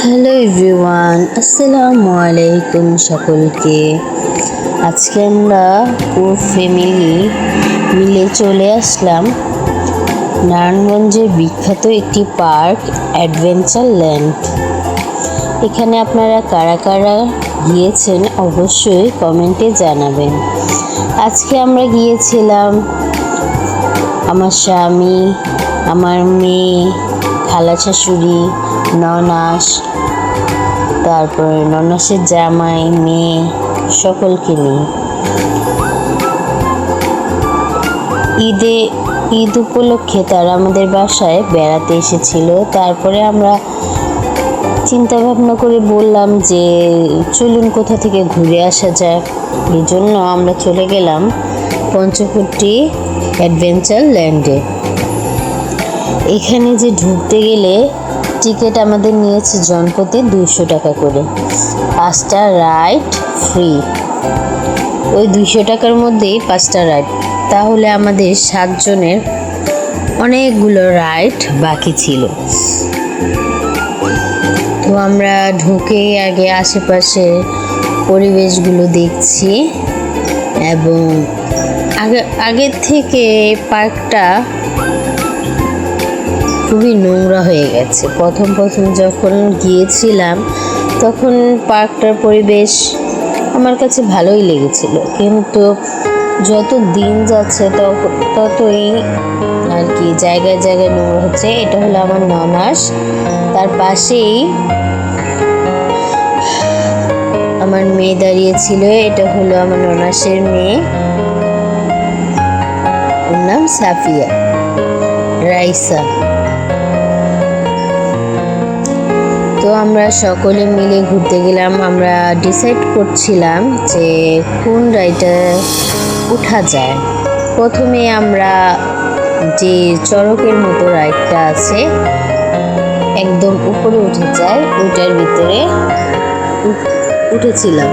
Hello everyone, আসসালামু আলাইকুম সকলকে। আজকে আমরা পুরো ফ্যামিলি মিলে চলে আসলাম নারায়ণগঞ্জের বিখ্যাত একটি পার্ক, অ্যাডভেঞ্চার ল্যান্ড। এখানে আপনারা কারা কারা গিয়েছেন অবশ্যই কমেন্টে জানাবেন। আজকে আমরা গিয়েছিলাম আমার স্বামী, আমার মেয়ে, খালা শাশুড়ি, ননাস, তারপরে ননাসের জামাই, মেয়ে, সকলকে নিয়ে। ঈদ উপলক্ষে তারা আমাদের বাসায় বেড়াতে এসেছিল। তারপরে আমরা চিন্তা ভাবনা করে বললাম যে চলুন কোথা থেকে ঘুরে আসা যাক। এই জন্য আমরা চলে গেলাম পঞ্চকুটি অ্যাডভেঞ্চার ল্যান্ডে। এখানে যে ঢুকতে গেলে টিকিট আমাদের নিয়েছে জনপ্রতি 200 টাকা করে, 5টা রাইড ফ্রি। ওই 200 টাকার মধ্যেই 5টা রাইড, তাহলে আমাদের 7 জনের অনেকগুলো রাইড বাকি ছিল। তো আমরা ঢুকে আগে আশেপাশে পরিবেশগুলো দেখছি, এবং আগের থেকে পার্কটা খুবই নোংরা হয়ে গেছে। প্রথম যখন গিয়েছিলাম তখন পার্কটার পরিবেশ আমার কাছে ভালোই লেগেছিল, কিন্তু যত দিন যাচ্ছে ততই আর কি জায়গায় জায়গায় নোংরা হচ্ছে। এটা হলো আমার ননাস, তার পাশেই আমার মেয়ে দাঁড়িয়েছিল। এটা হলো আমার ননাসের মেয়ে, ওর নাম সাফিয়া রাইসা। তো আমরা সকলে মিলে ঘুরতে গেলাম। আমরা ডিসাইড করছিলাম যে কোন রাইডে ওঠা যায়। প্রথমে আমরা যে চড়কের মতো রাইডটা আছে একদম উপরে উঠে যায়, ওইটার ভিতরে উঠেছিলাম।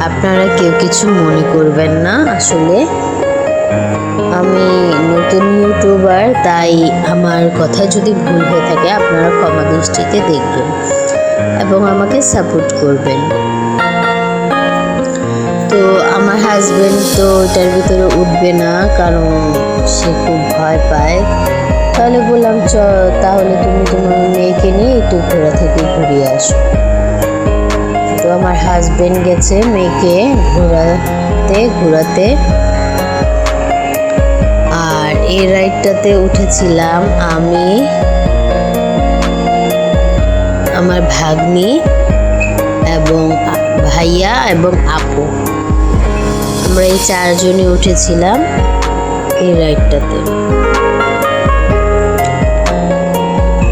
আপনারা কেউ কিছু মনে করবেন না, আসলে আমি নতুন ইউটিউবার, তাই আমার কথা যদি ভুল হয়ে থাকে আপনারা ক্ষমা দৃষ্টিতে দেখবেন এবং আমাকে সাপোর্ট করবেন। তো আমার হাজবেন্ড তো ওটার ভিতরে উঠবে না, কারণ সে খুব ভয় পায়। তাহলে বললাম তাহলে তুমি তোমার মেয়েকে নিয়ে একটু ঘোরা থেকে ঘুরিয়ে আসো। তো আমার হাজবেন্ড গেছে মেয়েকে ঘোরাতে। আর এই রাইডটাতে উঠেছিলাম আমি, আমার ভাগ্নি এবং ভাইয়া এবং আপু। আমরা এই 4 জনই উঠেছিলাম এই রাইডটাতে।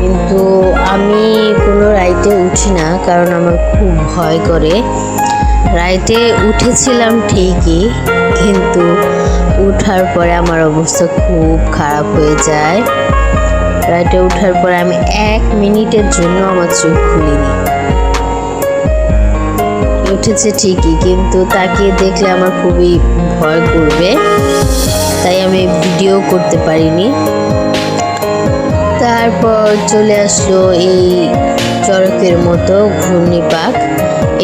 কিন্তু আমি কোনো রাইডে উঠি না, কারণ আমার খুব ভয় করে। রাইডে উঠেছিলাম ঠিকই, কিন্তু উঠার পরে আমার অবস্থা খুব খারাপ হয়ে যায়। রাইডে উঠার পরে আমি 1 মিনিটের জন্য আমার চোখ খুলিনি। উঠেছে ঠিকই, কিন্তু তাকিয়ে দেখলে আমার খুবই ভয় করবে, তাই আমি ভিডিও করতে পারিনি। তারপর চলে আসলো এই চড়কের মতো ঘূর্ণি পাক,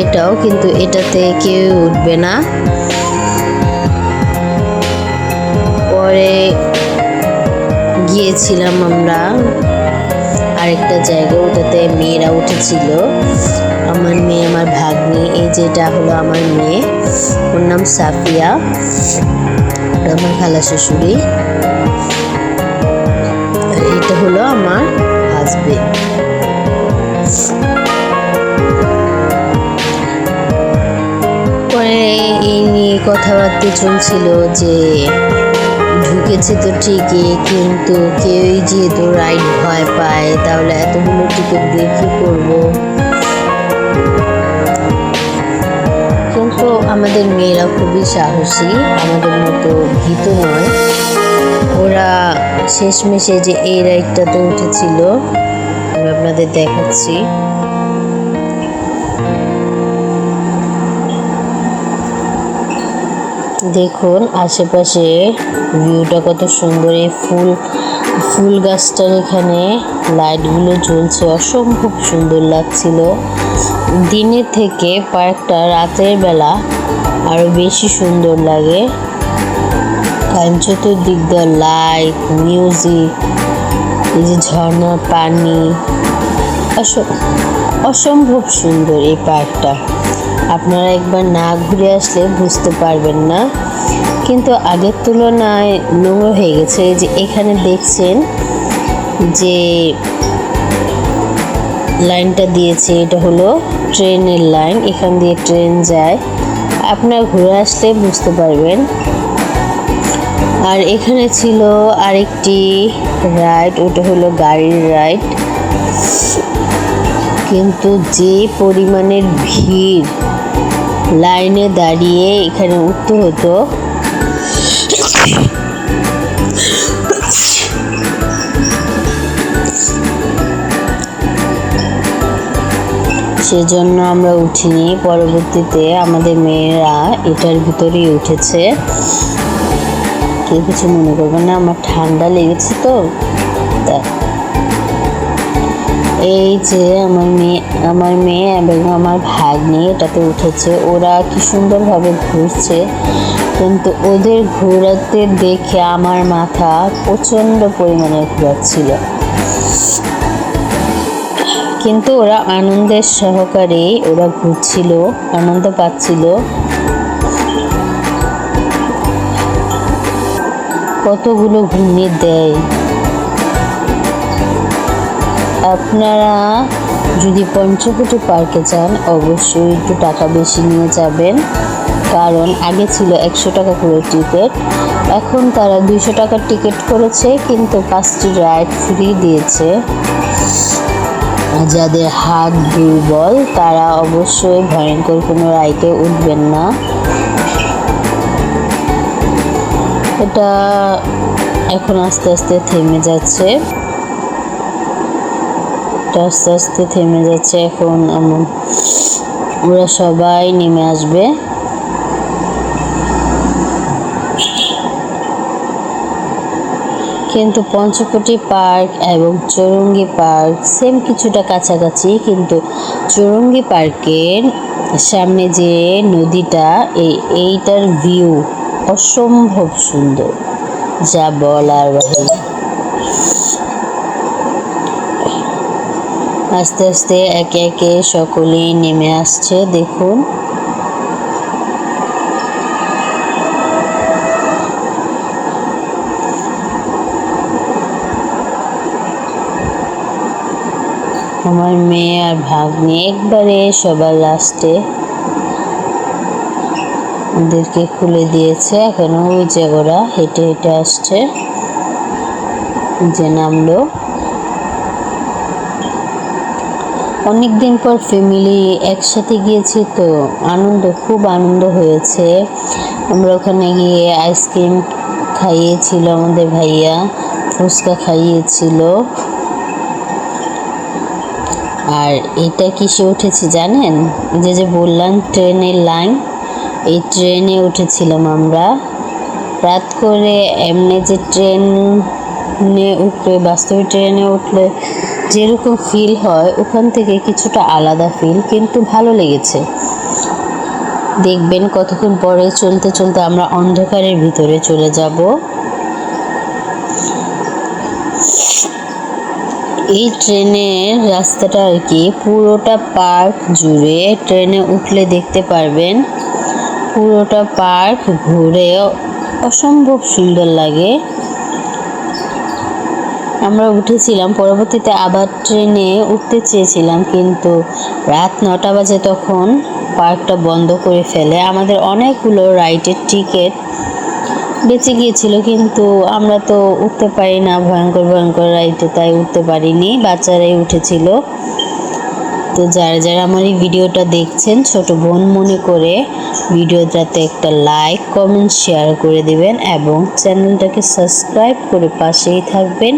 এটাও, কিন্তু এটাতে কেউ উঠবে না। পরে গিয়েছিলাম আমরা আরেকটা জায়গা, ওটাতে মেয়েরা উঠেছিল। আমার মেয়ে, আমার ভাগ্নি, এই যেটা হলো আমার মেয়ে, ওর নাম সাফিয়া, আমার খালা শাশুড়ি, আর এটা হলো আমার হাজবেন্ড। পরে এই নিয়ে কথাবার্তা চলছিল যে ঢুকেছে তো ঠিকই, কিন্তু কেউই যেহেতু রাইড ভয় পায়, তাহলে এতগুলো টিকিট দিয়ে কি করবো। কিন্তু আমাদের মেয়েরা খুবই সাহসী, আমাদের মতো ভীত নয়। ওরা শেষমেশে যে এই রাইডটাতে উঠেছিল, আমি আপনাদের দেখাচ্ছি। দেখুন আশেপাশে ভিউটা কত সুন্দর। এই ফুল গাছটার এখানে লাইটগুলো জ্বলছে, অসম্ভব সুন্দর লাগছিল। দিনের থেকে পার্কটা রাতের বেলা আরো বেশি সুন্দর লাগে, কারণ চতুর্দিক দিয়ে লাইট, মিউজিক, এই যে ঝর্ণার পানি, অসম্ভব সুন্দর এই পার্কটা। আপনারা একবার না ঘুরে আসলে বুঝতে পারবেন না। কিন্তু আগের তুলনায় নোংরা হয়ে গেছে। এই যে এখানে দেখছেন যে লাইনটা দিয়েছে, এটা হলো ট্রেনের লাইন, এখান দিয়ে ট্রেন যায়। আপনারা ঘুরে আসলে বুঝতে পারবেন। আর এখানে ছিল আরেকটি রাইড, ওটা হলো গাড়ির রাইড। কিন্তু যে পরিমাণের ভিড়, লাইনে দাঁড়িয়ে এখানে উঠতে হতো। সেজন্য আমরা উঠিনি। পরবর্তীতে আমাদের মেয়েরা এটার ভিতরেই উঠেছে। কেউ কিছু মনে করবে না, আমার ঠান্ডা লেগেছে তো। এই যে আমার মেয়ে এবং আমার ভাগ্নি এটাতে উঠেছে। ওরা কি সুন্দরভাবে ঘুরছে, কিন্তু ওদের ঘোরাতে দেখে আমার মাথা প্রচণ্ড পরিমাণে ঘোরাচ্ছিল। কিন্তু ওরা আনন্দের সহকারে ওরা ঘুরছিল, আনন্দ পাচ্ছিল। কতগুলো ঘুমিয়ে দেয়। আপনারা যদি পঞ্চবটি পার্কে যান অবশ্যই একটু টাকা বেশি নিয়ে যাবেন, কারণ আগে ছিল 100 টাকা করে টিকিট, এখন তারা 200 টাকার টিকিট করেছে, কিন্তু 5টি রাইড ফ্রি দিয়েছে। যাদের হাত দুর্বল তারা অবশ্যই ভয়ঙ্কর কোনো রাইডে উঠবেন না। এটা এখন আস্তে আস্তে থেমে যাচ্ছে, আস্তে আস্তে থেমে যাচ্ছে। এখন ওরা সবাই নেমে আসবে। কিন্তু পঞ্চবটি পার্ক এবং চৌরঙ্গি পার্ক সেম কিছুটা কাছাকাছি, কিন্তু চৌরঙ্গি পার্কের সামনে যে নদীটা, এইটার ভিউ অসম্ভব সুন্দর, যা বলার বাহিরে। আস্তে আস্তে একে একে সকলেই নেমে আসছে, দেখুন। আমার মেয়ে আর ভাগ্নি একবারে সবার লাস্টে ওদেরকে খুলে দিয়েছে। এখনো ওই যে ওরা হেঁটে হেঁটে আসছে, যে নামলো। অনেকদিন পর ফ্যামিলি একসাথে গিয়েছি তো খুব আনন্দ হয়েছে। আমরা ওখানে গিয়ে আইসক্রিম খাইয়েছিল আমাদের ভাইয়া, ফুচকা খাইয়েছিল। আর এটা কিসে উঠেছি জানেন? যে বললাম ট্রেনের লাইন, এই ট্রেনে উঠেছিলাম আমরা রাত করে। এমনি যে ট্রেনে উঠলে, বাস্তবে ট্রেনে উঠলে যেরকম ফিল হয় ওখান থেকে কিছুটা আলাদা ফিল, কিন্তু ভালো লেগেছে। দেখবেন কতক্ষণ পরে চলতে চলতে আমরা অন্ধকারের ভিতরে চলে যাব। এই ট্রেনের রাস্তাটা আর কি পুরোটা পার্ক জুড়ে, ট্রেনে উঠলে দেখতে পারবেন পুরোটা পার্ক ঘুরে অসম্ভব সুন্দর লাগে। আমরা উঠেছিলাম, পরবর্তীতে আবার ট্রেনে উঠতে চেয়েছিলাম, কিন্তু রাত 9টা বাজে তখন পার্কটা বন্ধ করে ফেলে। আমাদের অনেকগুলো রাইডের টিকিট বেঁচে গিয়েছিল, কিন্তু আমরা তো উঠতে পারি না ভয়ঙ্কর ভয়ঙ্কর রাইডে, তাই উঠতে পারিনি, বাচ্চারাই উঠেছিল। তো যারা যারা আমার এই ভিডিওটা দেখছেন ছোট বোন মনে করে ভিডিওটাতে একটা লাইক, কমেন্ট, শেয়ার করে দেবেন এবং চ্যানেলটাকে সাবস্ক্রাইব করে পাশেই থাকবেন।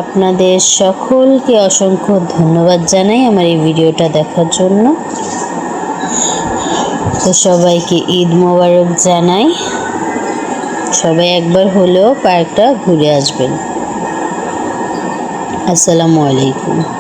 আপনাদের সকলকে অসংখ্য ধন্যবাদ জানাই আমার এই ভিডিওটা দেখার জন্য। তো তো সবাইকে ঈদ মোবারক জানাই। সবাই একবার হলেও পার্কটা ঘুরে আসবেন। আসসালামু আলাইকুম।